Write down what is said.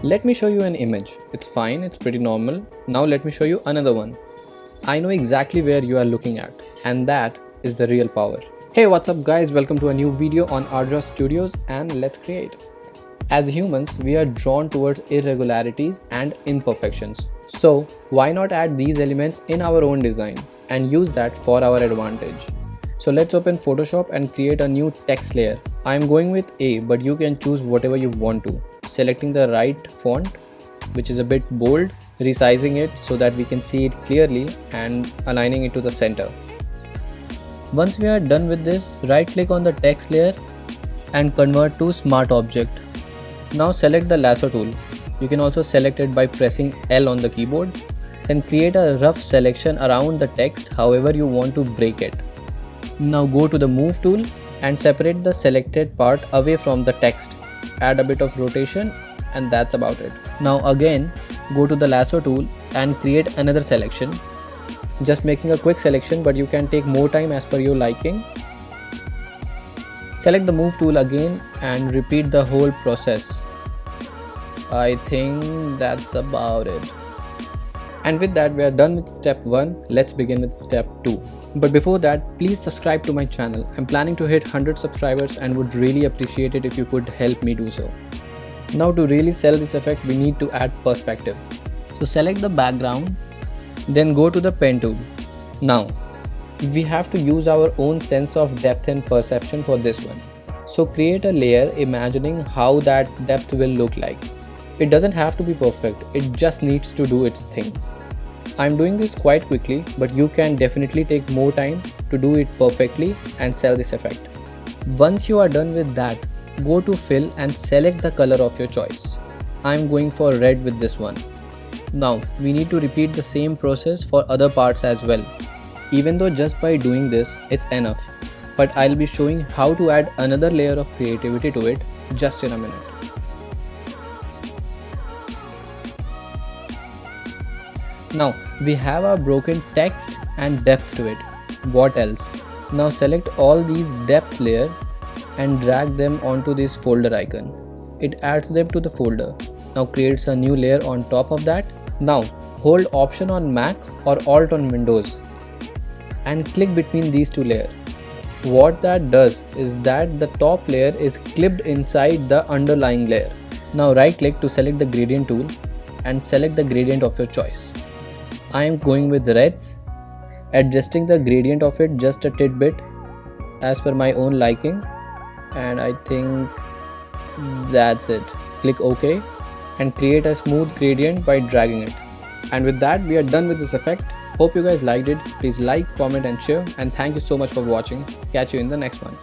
Let me show you an image. It's fine, it's pretty normal. Now let me show you another one. I know exactly where you are looking at, and that is the real power. Hey, what's up guys? Welcome to a new video on Ardra Studios, and let's create. As humans, we are drawn towards irregularities and imperfections. So why not add these elements in our own design and use that for our advantage? So let's open Photoshop and create a new text layer. I am going with A, but you can choose whatever you want to. Selecting the right font, which is a bit bold, resizing it so that we can see it clearly and aligning it to the center. Once we are done with this, right click on the text layer and convert to Smart Object. Now select the lasso tool. You can also select it by pressing L on the keyboard. Then create a rough selection around the text however you want to break it. Now go to the Move tool and separate the selected part away from the text. Add a bit of rotation and that's about it. Now again go to the lasso tool and create another selection. Just making a quick selection, but you can take more time as per your liking. Select the Move tool again and repeat the whole process. I think that's about it. And with that we are done with step 1. Let's begin with step 2. But before that, please subscribe to my channel. I'm planning to hit 100 subscribers and would really appreciate it if you could help me do so. Now to really sell this effect, we need to add perspective. So select the background, then go to the pen tool. Now we have to use our own sense of depth and perception for this one. So create a layer imagining how that depth will look like. It doesn't have to be perfect, it just needs to do its thing. I'm doing this quite quickly, but you can definitely take more time to do it perfectly and sell this effect. Once you are done with that, go to Fill and select the color of your choice. I'm going for red with this one. Now we need to repeat the same process for other parts as well. Even though just by doing this it's enough, but I'll be showing how to add another layer of creativity to it just in a minute. Now we have our broken text and depth to it. What else? Now select all these depth layer and drag them onto this folder icon. It adds them to the folder. Now creates a new layer on top of that. Now hold Option on Mac or Alt on Windows and click between these two layers. What that does is that the top layer is clipped inside the underlying layer. Now right click to select the gradient tool and select the gradient of your choice. I am going with reds, adjusting the gradient of it just a tidbit as per my own liking, and I think that's it. Click OK and create a smooth gradient by dragging it. And with that we are done with this effect. Hope you guys liked it. Please like, comment and share, and thank you so much for watching. Catch you in the next one.